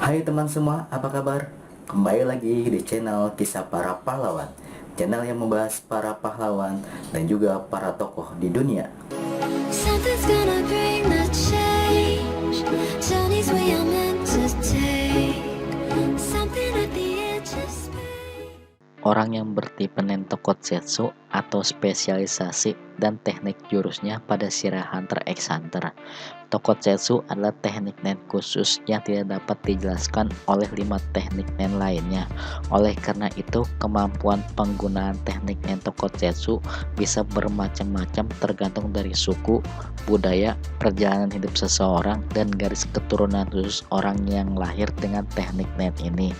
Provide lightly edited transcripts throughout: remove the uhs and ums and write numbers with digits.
Hai teman semua, apa kabar? Kembali lagi di channel Kisah Para Pahlawan, channel yang membahas para pahlawan dan juga para tokoh di dunia. Something's gonna bring the change. Journeys we are meant to take. Something at the edge of space. Orang yang bertipe nen tonkotsetsu atau spesialisasi dan teknik jurusnya pada Sierra Hunter x Hunter. Tonkotsetsu adalah teknik nen khusus yang tidak dapat dijelaskan oleh 5 teknik nen lainnya. Oleh karena itu, kemampuan penggunaan teknik nen tonkotsetsu bisa bermacam-macam tergantung dari suku, budaya, perjalanan hidup seseorang, dan garis keturunan khusus orang yang lahir dengan teknik nen ini.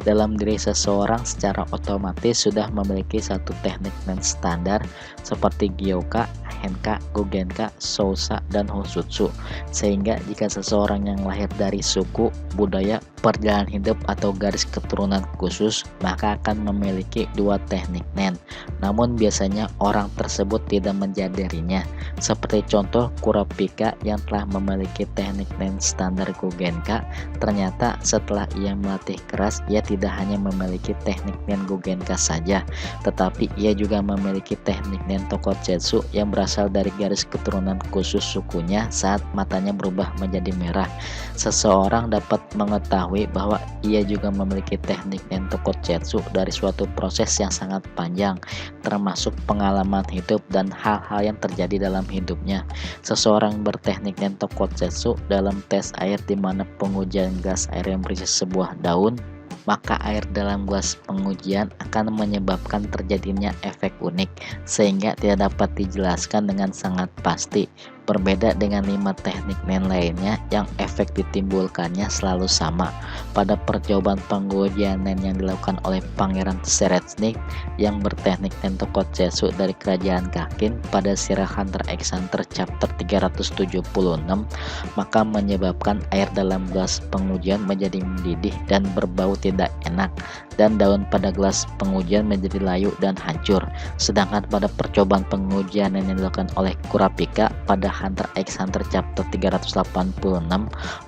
Dalam diri seseorang secara otomatis sudah memiliki satu teknik nen standar seperti Gyoka, Henka, Gogenka, Sousa, dan Hosutsu. Sehingga jika seseorang yang lahir dari suku, budaya, perjalanan hidup atau garis keturunan khusus, maka akan memiliki 2 teknik nen. Namun biasanya orang tersebut tidak menjadarinya. Seperti contoh Kurapika yang telah memiliki teknik nen standar Gogenka, ternyata setelah ia melatih keras, ia tidak hanya memiliki teknik nen Gogenka saja, tetapi ia juga memiliki teknik nen tonkotsetsu yang berasal dari garis keturunan khusus sukunya saat matanya berubah menjadi merah. Seseorang dapat mengetahui bahwa ia juga memiliki teknik nen tonkotsetsu dari suatu proses yang sangat panjang, termasuk pengalaman hidup dan hal-hal yang terjadi dalam hidupnya. Seseorang berteknik nen tonkotsetsu dalam tes air di mana pengujian gas air yang berisi sebuah daun, maka air dalam gelas pengujian akan menyebabkan terjadinya efek unik sehingga tidak dapat dijelaskan dengan sangat pasti. Berbeda dengan 5 teknik nen lainnya yang efek ditimbulkannya selalu sama. Pada percobaan pengujian nen yang dilakukan oleh Pangeran Tseretsnik yang berteknik nen tonkotsetsu dari Kerajaan Kakin pada Sierra Hunter x Hunter chapter 376, maka menyebabkan air dalam gelas pengujian menjadi mendidih dan berbau tidak enak, dan daun pada gelas pengujian menjadi layu dan hancur. Sedangkan pada percobaan pengujian yang dilakukan oleh Kurapika pada Hunter x Hunter chapter 386,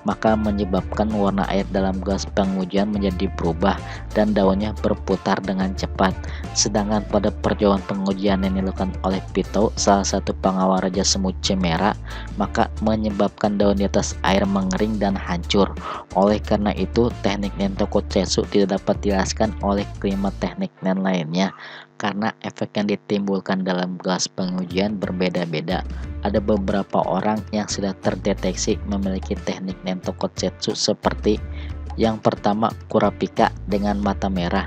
maka menyebabkan warna air dalam gelas pengujian menjadi berubah dan daunnya berputar dengan cepat. Sedangkan pada percobaan pengujian yang dilakukan oleh Pitou, salah satu pengawal Raja Semut Chimera, maka menyebabkan daun di atas air mengering dan hancur. Oleh karena itu, teknik nen tonkotsetsu tidak dapat dijelaskan oleh kelima teknik nen lainnya karena efek yang ditimbulkan dalam gelas pengujian berbeda-beda. Ada beberapa orang yang sudah terdeteksi memiliki teknik nen tonkotsetsu seperti yang pertama, Kurapika dengan mata merah.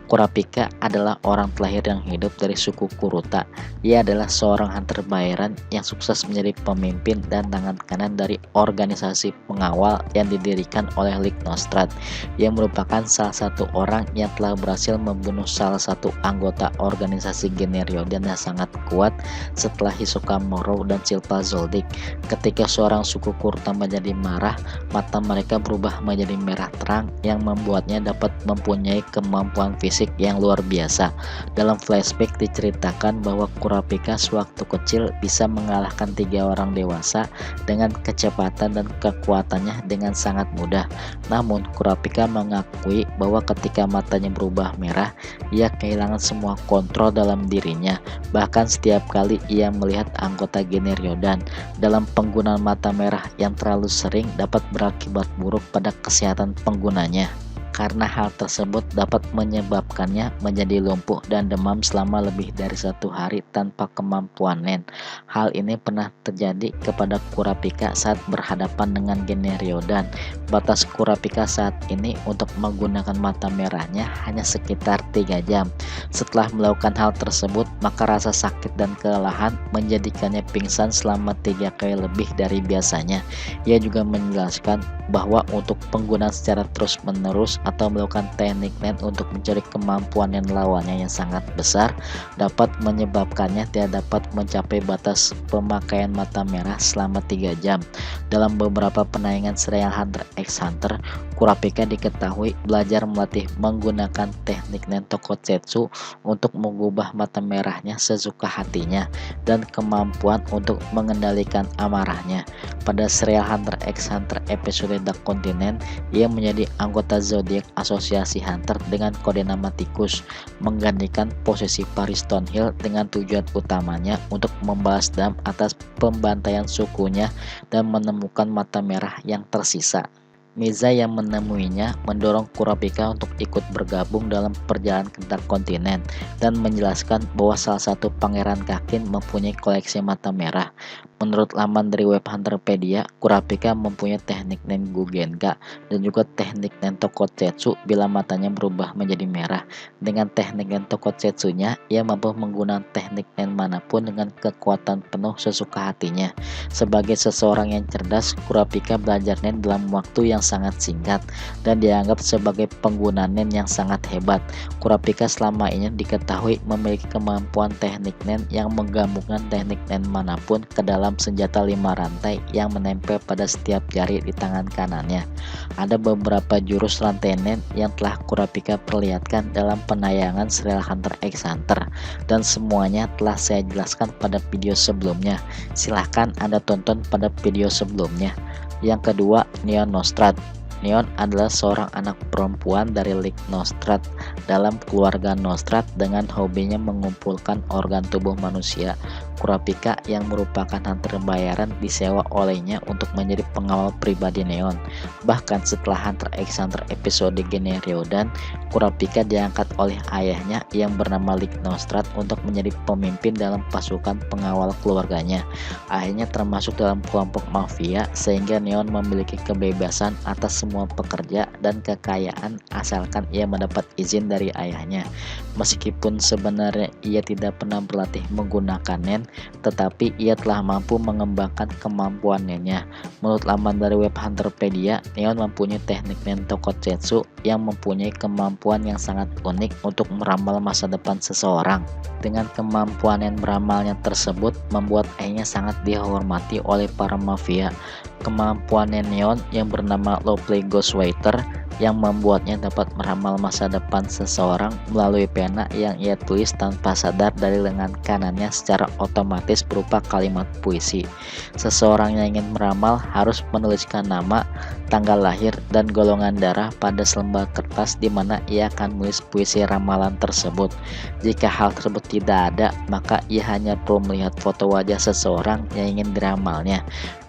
Kurapika adalah orang terlahir yang hidup dari suku Kuruta. Ia adalah seorang hunter bayaran yang sukses menjadi pemimpin dan tangan kanan dari organisasi pengawal yang didirikan oleh Lig Nostrad, yang merupakan salah satu orang yang telah berhasil membunuh salah satu anggota organisasi Generiodan yang sangat kuat setelah Hisoka Moro dan Silpa Zoldyck. Ketika seorang suku Kuruta menjadi marah, mata mereka berubah menjadi merah terang yang membuatnya dapat mempunyai kemampuan fisik yang luar biasa. Dalam flashback diceritakan bahwa Kurapika sewaktu kecil bisa mengalahkan 3 orang dewasa dengan kecepatan dan kekuatannya dengan sangat mudah. Namun Kurapika mengakui bahwa ketika matanya berubah merah, ia kehilangan semua kontrol dalam dirinya. Bahkan setiap kali ia melihat anggota Generiodan, dalam penggunaan mata merah yang terlalu sering dapat berakibat buruk pada kesehatan penggunanya. Karena hal tersebut dapat menyebabkannya menjadi lumpuh dan demam selama lebih dari 1 hari tanpa kemampuan nen. Hal ini pernah terjadi kepada Kurapika saat berhadapan dengan Generiodan. Batas Kurapika saat ini untuk menggunakan mata merahnya hanya sekitar 3 jam. Setelah melakukan hal tersebut, maka rasa sakit dan kelelahan menjadikannya pingsan selama 3 kali lebih dari biasanya. Ia juga menjelaskan bahwa untuk penggunaan secara terus-menerus atau melakukan teknik nen untuk mencari kemampuan yang lawannya yang sangat besar dapat menyebabkannya tidak dapat mencapai batas pemakaian mata merah selama 3 jam. Dalam beberapa penayangan serial Hunter x Hunter, Kurapika diketahui belajar melatih menggunakan teknik nen tokosetsu untuk mengubah mata merahnya sesuka hatinya dan kemampuan untuk mengendalikan amarahnya. Pada serial Hunter x Hunter episode The Continent, ia menjadi anggota zodiak asosiasi Hunter dengan kode nama Tikus, menggantikan posisi Paris Stonehill dengan tujuan utamanya untuk membalas dendam atas pembantaian sukunya dan menemukan mata merah yang tersisa. Miza yang menemuinya mendorong Kurapika untuk ikut bergabung dalam perjalanan ke Dark Continent dan menjelaskan bahwa salah satu pangeran Kakin mempunyai koleksi mata merah. Menurut laman dari web Hunterpedia, Kurapika mempunyai teknik nen Gugenga dan juga teknik nen tokosetsu bila matanya berubah menjadi merah. Dengan teknik nen tokosetsunya, ia mampu menggunakan teknik nen manapun dengan kekuatan penuh sesuka hatinya. Sebagai seseorang yang cerdas, Kurapika belajar nen dalam waktu yang sangat singkat dan dianggap sebagai pengguna nen yang sangat hebat. Kurapika selama ini diketahui memiliki kemampuan teknik nen yang menggabungkan teknik nen manapun ke dalam senjata 5 rantai yang menempel pada setiap jari di tangan kanannya. Ada beberapa jurus rantai nen yang telah Kurapika perlihatkan dalam penayangan serial Hunter x Hunter dan semuanya telah saya jelaskan pada video sebelumnya. Silahkan Anda tonton pada video sebelumnya. Yang kedua, Neon Nostrat. Neon adalah seorang anak perempuan dari Lik Nostrat dalam keluarga Nostrat dengan hobinya mengumpulkan organ tubuh manusia. Kurapika yang merupakan hunter bayaran disewa olehnya untuk menjadi pengawal pribadi Neon. Bahkan setelah Hunter x Hunter episode Generiodan, Kurapika diangkat oleh ayahnya yang bernama Lik Nostrat untuk menjadi pemimpin dalam pasukan pengawal keluarganya. Ayahnya termasuk dalam kelompok mafia sehingga Neon memiliki kebebasan atas semua pekerja dan kekayaan asalkan ia mendapat izin dari ayahnya. Meskipun sebenarnya ia tidak pernah berlatih menggunakan nen, tetapi ia telah mampu mengembangkan kemampuannya. Menurut laman dari web Hunterpedia, Neon mempunyai teknik nen tokosetsu yang mempunyai kemampuan yang sangat unik untuk meramal masa depan seseorang. Dengan kemampuan yang beramalnya tersebut membuat ayahnya sangat dihormati oleh para mafia. Kemampuan Neon yang bernama Lovely Ghostwriter yang membuatnya dapat meramal masa depan seseorang melalui pena yang ia tulis tanpa sadar dari lengan kanannya secara otomatis berupa kalimat puisi. Seseorang yang ingin meramal harus menuliskan nama, tanggal lahir, dan golongan darah pada selembar kertas di mana ia akan menulis puisi ramalan tersebut. Jika hal tersebut tidak ada, maka ia hanya perlu melihat foto wajah seseorang yang ingin diramalnya.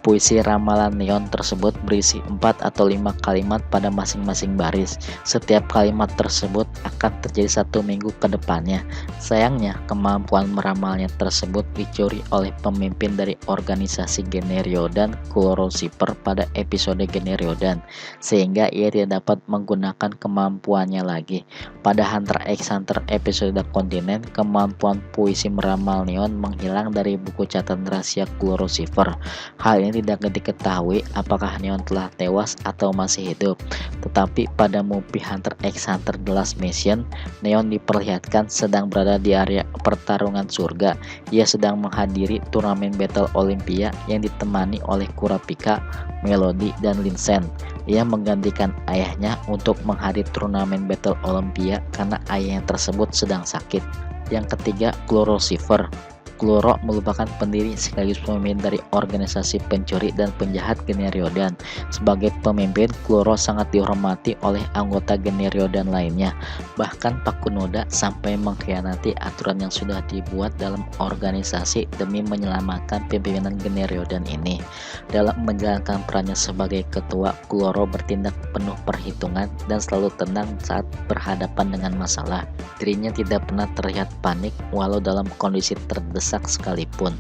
Puisi ramalan Neon tersebut berisi 4 atau 5 kalimat pada masing-masing baris. Setiap kalimat tersebut akan terjadi 1 minggu ke depannya. Sayangnya, kemampuan meramalnya tersebut dicuri oleh pemimpin dari organisasi Generiodan, Kuroshipper pada episode Generiodan, sehingga ia tidak dapat menggunakan kemampuannya lagi. Pada Hunter x Hunter episode The Continent, kemampuan puisi meramal Neon menghilang dari buku catatan rahasia Kuroshipper. Hal ini tidak diketahui apakah Neon telah tewas atau masih hidup. Tetapi pada movie Hunter x Hunter The Last Mission, Neon diperlihatkan sedang berada di area pertarungan surga. Ia sedang menghadiri turnamen Battle Olympia yang ditemani oleh Kurapika, Melody, dan Vincent. Ia menggantikan ayahnya untuk menghadiri turnamen Battle Olympia karena ayahnya tersebut sedang sakit. Yang ketiga, Kuroshipper. Kloro merupakan pendiri sekaligus pemimpin dari organisasi pencuri dan penjahat Generiodan. Sebagai pemimpin, Kloro sangat dihormati oleh anggota Generiodan lainnya. Bahkan Pakunoda sampai mengkhianati aturan yang sudah dibuat dalam organisasi demi menyelamatkan pimpinan Generiodan ini. Dalam menjalankan perannya sebagai ketua, Kloro bertindak penuh perhitungan dan selalu tenang saat berhadapan dengan masalah. Dirinya tidak pernah terlihat panik walau dalam kondisi terdesak sekalipun.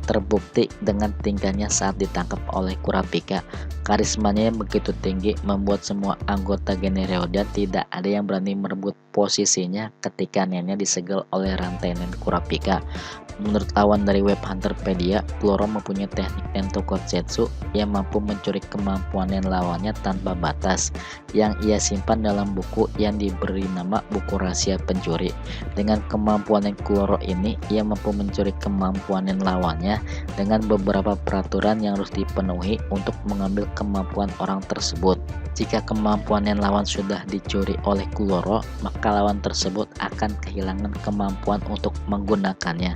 Terbukti dengan tingkahnya saat ditangkap oleh Kurapika. Karismanya yang begitu tinggi membuat semua anggota Generiodan tidak ada yang berani merebut posisinya ketika Nennya disegel oleh rantai Nen Kurapika. Menurut lawan dari web Hunterpedia, Kloro mempunyai teknik Nen Tonkotsetsu yang mampu mencuri kemampuan Nen lawannya tanpa batas, yang ia simpan dalam buku yang diberi nama Buku Rahasia Pencuri. Dengan kemampuan Nen Kloro ini, ia mampu mencuri kemampuan Nen lawannya dengan beberapa peraturan yang harus dipenuhi untuk mengambil kemampuan orang tersebut. Jika kemampuan Nen lawan sudah dicuri oleh Kloro, maka lawan tersebut akan kehilangan kemampuan untuk menggunakannya.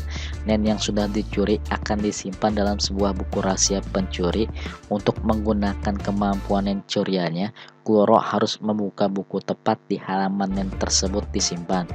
Nen yang sudah dicuri akan disimpan dalam sebuah buku rahasia pencuri. Untuk menggunakan kemampuan Nen curiannya, Kloro harus membuka buku tepat di halaman Nen tersebut disimpan.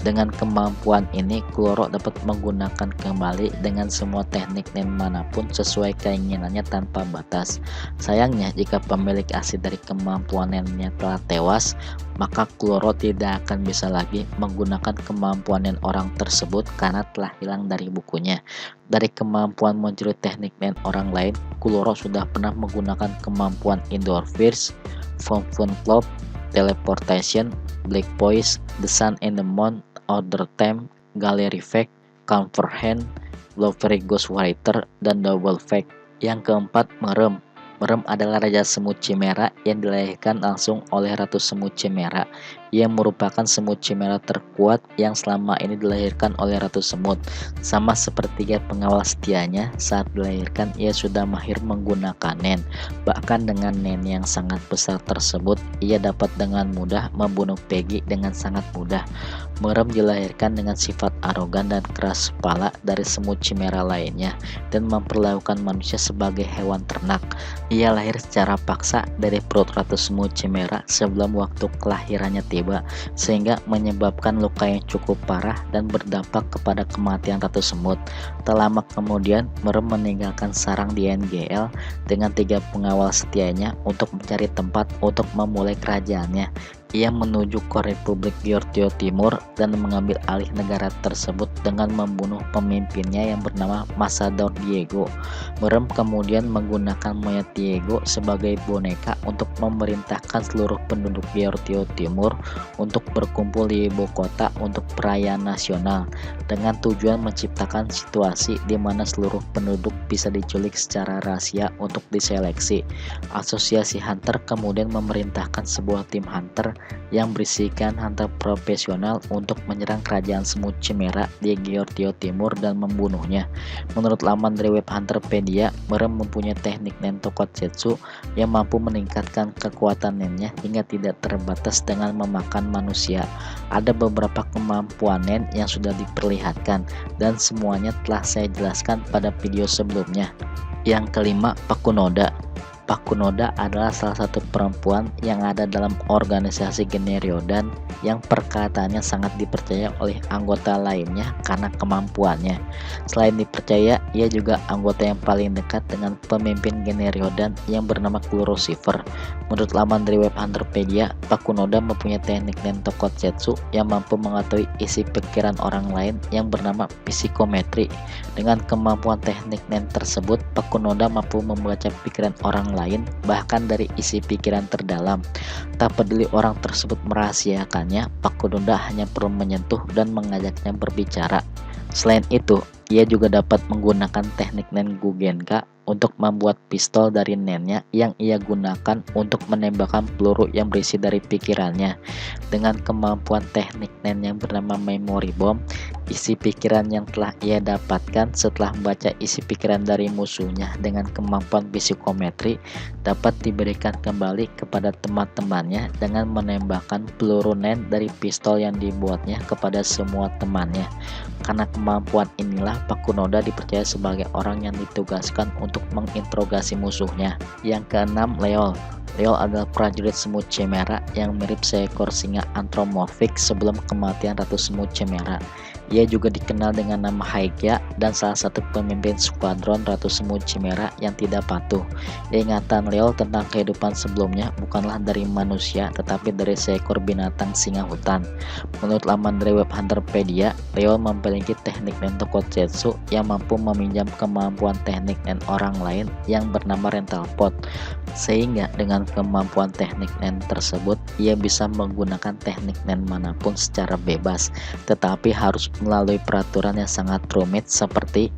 Dengan kemampuan ini, Kloro dapat menggunakan kembali dengan semua teknik Nen manapun sesuai keinginannya tanpa batas. Sayangnya, jika pemilik asli dari kemampuan Nennya telah tewas, maka Kloro tidak akan bisa lagi menggunakan kemampuan Nen orang tersebut karena telah hilang dari bukunya. Dari kemampuan mencuri teknik Nen orang lain, Kloro sudah pernah menggunakan kemampuan Indoor Fierce, Fun Club, Teleportation, Black Poise, The Sun and the Moon, Order Time, Gallery Fact, Comprehend, Blowfairy Ghostwriter, dan Double Fact. Yang keempat, Merem. Merem adalah raja semut Chimera yang dilahirkan langsung oleh Ratu Semut Chimera. Ia merupakan semut Chimera terkuat yang selama ini dilahirkan oleh Ratu Semut. Sama seperti pengawal setianya, saat dilahirkan ia sudah mahir menggunakan Nen. Bahkan dengan Nen yang sangat besar tersebut, ia dapat dengan mudah membunuh Peggy dengan sangat mudah. Merem dilahirkan dengan sifat arogan dan keras kepala dari semut Chimera lainnya dan memperlakukan manusia sebagai hewan ternak. Ia lahir secara paksa dari perut Ratu Semut Chimera sebelum waktu kelahirannya tiba, sehingga menyebabkan luka yang cukup parah dan berdampak kepada kematian Ratu Semut. Tak lama kemudian, Merem meninggalkan sarang di NGL dengan 3 pengawal setianya untuk mencari tempat untuk memulai kerajaannya. Ia menuju ke Republik Gyortyo Timur dan mengambil alih negara tersebut dengan membunuh pemimpinnya yang bernama Masador Diego. Merem kemudian menggunakan monyet Diego sebagai boneka untuk memerintahkan seluruh penduduk Gyortyo Timur untuk berkumpul di ibu kota untuk perayaan nasional, dengan tujuan menciptakan situasi di mana seluruh penduduk bisa diculik secara rahasia untuk diseleksi. Asosiasi Hunter kemudian memerintahkan sebuah tim Hunter yang berisikan hunter profesional untuk menyerang kerajaan semut Chimera di Gyortyo Timur dan membunuhnya. Menurut laman dari web Hunterpedia, Merem mempunyai teknik Nen Tonkotsetsu yang mampu meningkatkan kekuatan Nennya hingga tidak terbatas dengan memakan manusia. Ada beberapa kemampuan Nen yang sudah diperlihatkan dan semuanya telah saya jelaskan pada video sebelumnya. Yang kelima, Pakunoda. Pakunoda adalah salah satu perempuan yang ada dalam organisasi Generiodan yang perkataannya sangat dipercaya oleh anggota lainnya karena kemampuannya. Selain dipercaya, ia juga anggota yang paling dekat dengan pemimpin Generiodan yang bernama Klorosifer. Menurut laman dari web Hunterpedia, Pakunoda mempunyai teknik Nen Tonkotsetsu yang mampu mengetahui isi pikiran orang lain yang bernama psikometri. Dengan kemampuan teknik Nen tersebut, Pakunoda mampu membaca pikiran orang lain, bahkan dari isi pikiran terdalam. Tak peduli orang tersebut merahasiakannya, Pakunoda hanya perlu menyentuh dan mengajaknya berbicara. Selain itu, ia juga dapat menggunakan teknik Nen Gugenka untuk membuat pistol dari Nennya yang ia gunakan untuk menembakkan peluru yang berisi dari pikirannya. Dengan kemampuan teknik Nen yang bernama Memory Bomb, isi pikiran yang telah ia dapatkan setelah membaca isi pikiran dari musuhnya dengan kemampuan psikometri dapat diberikan kembali kepada teman-temannya dengan menembakkan peluru Nen dari pistol yang dibuatnya kepada semua temannya. Karena kemampuan inilah, Pakunoda dipercaya sebagai orang yang ditugaskan untuk menginterogasi musuhnya. Yang keenam, Leol. Leol adalah prajurit semut Chimera yang mirip seekor singa antropomorfik sebelum kematian Ratu Semut Chimera. Ia juga dikenal dengan nama Haigya dan salah satu pemimpin skuadron Ratu Semut Chimera yang tidak patuh. Ingatan Leol tentang kehidupan sebelumnya bukanlah dari manusia tetapi dari seekor binatang singa hutan. Menurut laman dari web Hunterpedia, Leol memiliki teknik nen tonkotsetsu yang mampu meminjam kemampuan teknik nen orang lain yang bernama rental pot. Sehingga dengan kemampuan teknik nen tersebut, ia bisa menggunakan teknik nen manapun secara bebas, tetapi harus melalui peraturan yang sangat rumit seperti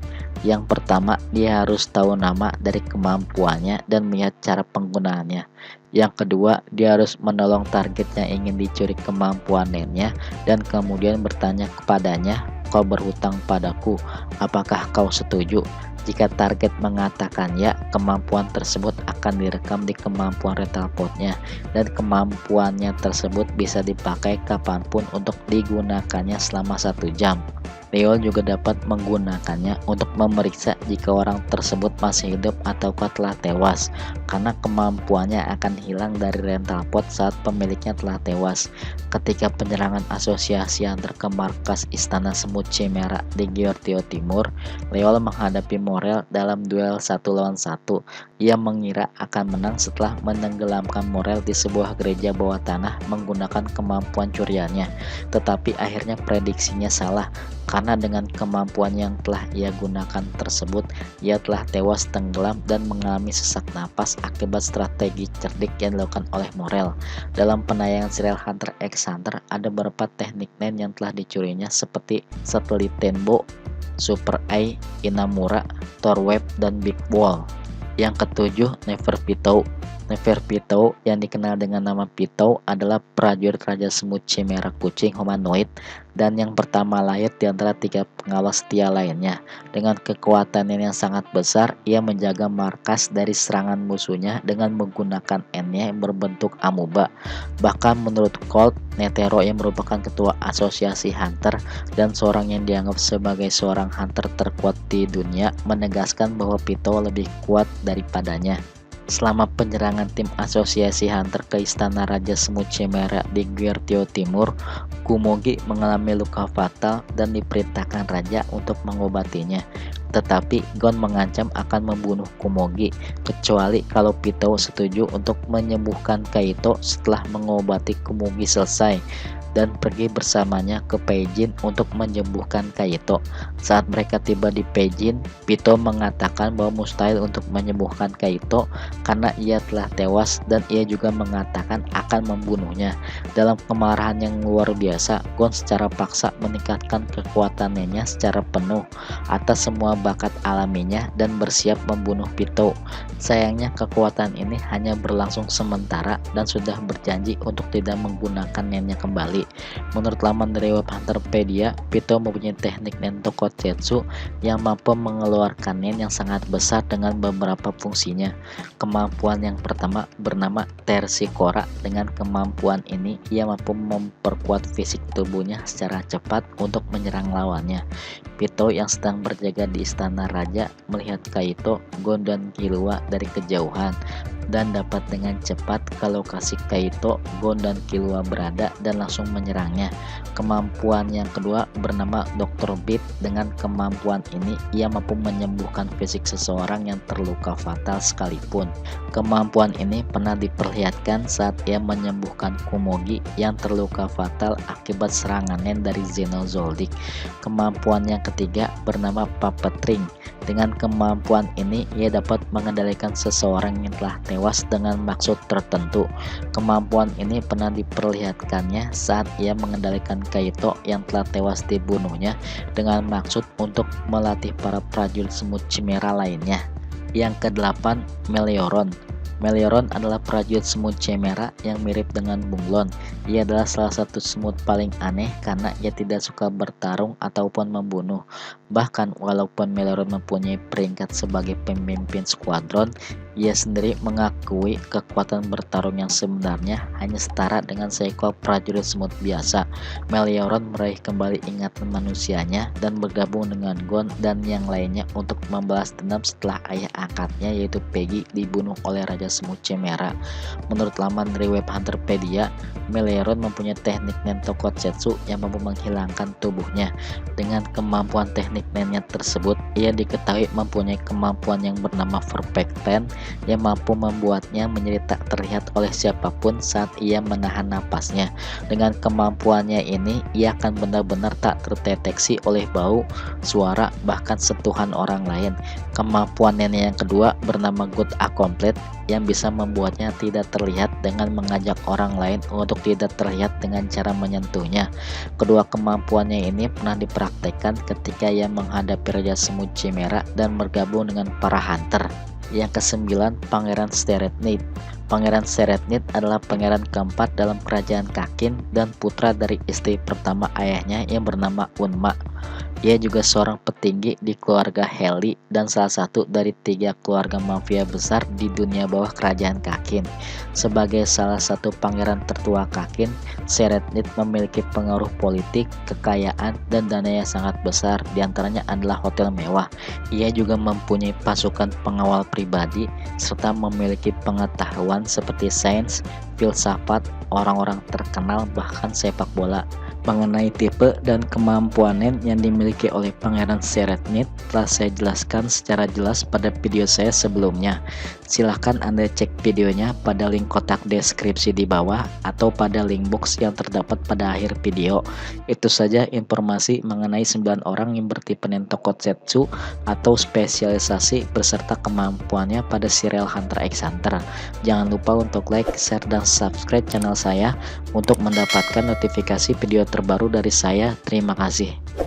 yang pertama, dia harus tahu nama dari kemampuannya dan melihat cara penggunaannya. Yang kedua, dia harus menolong target yang ingin dicuri kemampuan nennya dan kemudian bertanya kepadanya, "Kau berhutang padaku, apakah kau setuju?" Jika target mengatakan ya, kemampuan tersebut akan direkam di kemampuan rental potnya dan kemampuannya tersebut bisa dipakai kapanpun untuk digunakannya selama 1 jam. Leol juga dapat menggunakannya untuk memeriksa jika orang tersebut masih hidup ataukah telah tewas, karena kemampuannya akan hilang dari rental pot saat pemiliknya telah tewas. Ketika penyerangan asosiasi Hunter ke markas Istana Semut Chimera di Gyeortyo Timur, Leol menghadapi Morel dalam duel 1 lawan 1. Ia mengira akan menang setelah menenggelamkan Morel di sebuah gereja bawah tanah menggunakan kemampuan curiannya, tetapi akhirnya prediksinya salah. Karena dengan kemampuan yang telah ia gunakan tersebut, ia telah tewas tenggelam dan mengalami sesak napas akibat strategi cerdik yang dilakukan oleh Morel. Dalam penayangan serial Hunter x Hunter, ada beberapa teknik nen yang telah dicurinya seperti satelit Tenbo, Super Eye, Inamura, Thorweb, dan Big Wall. Yang ketujuh, Neferpitou. Neferpitou yang dikenal dengan nama Pitou adalah prajurit Raja Semut Chimera kucing humanoid dan yang pertama lahir di antara 3 pengawas setia lainnya. Dengan kekuatannya yang sangat besar, ia menjaga markas dari serangan musuhnya dengan menggunakan N-nya yang berbentuk amuba. Bahkan menurut Colt, Netero yang merupakan ketua asosiasi Hunter dan seorang yang dianggap sebagai seorang Hunter terkuat di dunia, menegaskan bahwa Pitou lebih kuat daripadanya. Selama penyerangan tim asosiasi Hunter ke Istana Raja Semut Chimera di Gyeortyo Timur, Kumogi mengalami luka fatal dan diperintahkan Raja untuk mengobatinya. Tetapi Gon mengancam akan membunuh Kumogi, kecuali kalau Pitou setuju untuk menyembuhkan Kaito setelah mengobati Kumogi selesai, dan pergi bersamanya ke Peijin untuk menyembuhkan Kaito. Saat mereka tiba di Peijin, Pitou mengatakan bahwa mustahil untuk menyembuhkan Kaito karena ia telah tewas dan ia juga mengatakan akan membunuhnya. Dalam kemarahan yang luar biasa, Gon secara paksa meningkatkan kekuatannya secara penuh atas semua bakat alaminya dan bersiap membunuh Pitou. Sayangnya kekuatan ini hanya berlangsung sementara dan sudah berjanji untuk tidak menggunakan nennya kembali. Menurut laman dari web Hunterpedia, Pitou mempunyai teknik nen tonkotsetsu yang mampu mengeluarkan nen yang sangat besar dengan beberapa fungsinya. Kemampuan yang pertama bernama Tersikora. Dengan kemampuan ini, ia mampu memperkuat fisik tubuhnya secara cepat untuk menyerang lawannya. Pitou yang sedang berjaga di Istana Raja melihat Kaito, Gon, dan Killua dari kejauhan dan dapat dengan cepat ke lokasi Kaito, Gon, dan Killua berada dan langsung menyerangnya. Kemampuan yang kedua bernama Dr. Beat. Dengan kemampuan ini, ia mampu menyembuhkan fisik seseorang yang terluka fatal sekalipun. Kemampuan ini pernah diperlihatkan saat ia menyembuhkan Kumogi yang terluka fatal akibat serangan nen dari Xenozoldyck. Kemampuan yang ketiga bernama Puppetring. Dengan kemampuan ini, ia dapat mengendalikan seseorang yang telah tewas dengan maksud tertentu. Kemampuan ini pernah diperlihatkannya saat ia mengendalikan Kaito yang telah tewas dibunuhnya dengan maksud untuk melatih para prajurit Semut Chimera lainnya. Yang kedelapan, Melioron. Melioron adalah prajurit semut Chimera yang mirip dengan bunglon. Ia adalah salah satu semut paling aneh karena ia tidak suka bertarung ataupun membunuh. Bahkan walaupun Melioron mempunyai peringkat sebagai pemimpin skuadron, ia sendiri mengakui kekuatan bertarung yang sebenarnya hanya setara dengan seekor prajurit semut biasa. Melioron meraih kembali ingatan manusianya dan bergabung dengan Gon dan yang lainnya untuk membalas dendam setelah ayah angkatnya yaitu Peggy dibunuh oleh Raja Semut Chimera. Menurut laman dari web Hunterpedia, Melioron mempunyai teknik nen tonkotsetsu yang mampu menghilangkan tubuhnya. Dengan kemampuan teknik nennya tersebut, ia diketahui mempunyai kemampuan yang bernama Perfect Ten yang mampu membuatnya menjadi tak terlihat oleh siapapun saat ia menahan napasnya. Dengan kemampuannya ini, ia akan benar-benar tak terdeteksi oleh bau, suara, bahkan sentuhan orang lain. Kemampuan nennya yang kedua bernama Good Accomplete yang bisa membuatnya tidak terlihat dengan mengajak orang lain untuk tidak terlihat dengan cara menyentuhnya. Kedua kemampuannya ini pernah dipraktekkan ketika ia menghadapi Raja Semut Chimera dan bergabung dengan para hunter. Yang kesembilan, Pangeran Serenit. Pangeran Serenit adalah pangeran keempat dalam kerajaan Kakin dan putra dari istri pertama ayahnya yang bernama Unma. Ia juga seorang petinggi di keluarga Heli dan salah satu dari 3 keluarga mafia besar di dunia bawah kerajaan Kakin. Sebagai salah satu pangeran tertua Kakin, Serenit memiliki pengaruh politik, kekayaan, dan dana yang sangat besar, diantaranya adalah hotel mewah. Ia juga mempunyai pasukan pengawal pribadi serta memiliki pengetahuan seperti sains, filsafat, orang-orang terkenal, bahkan sepak bola. Mengenai tipe dan kemampuan yang dimiliki oleh Pangeran Serenit telah saya jelaskan secara jelas pada video saya sebelumnya. Silahkan Anda cek videonya pada link kotak deskripsi di bawah atau pada link box yang terdapat pada akhir video. Itu saja informasi mengenai 9 orang yang bertipe nen tonkotsetsu atau spesialisasi beserta kemampuannya pada serial Hunter x Hunter. Jangan lupa untuk like, share, dan subscribe channel saya untuk mendapatkan notifikasi video terbaru dari saya. Terima kasih.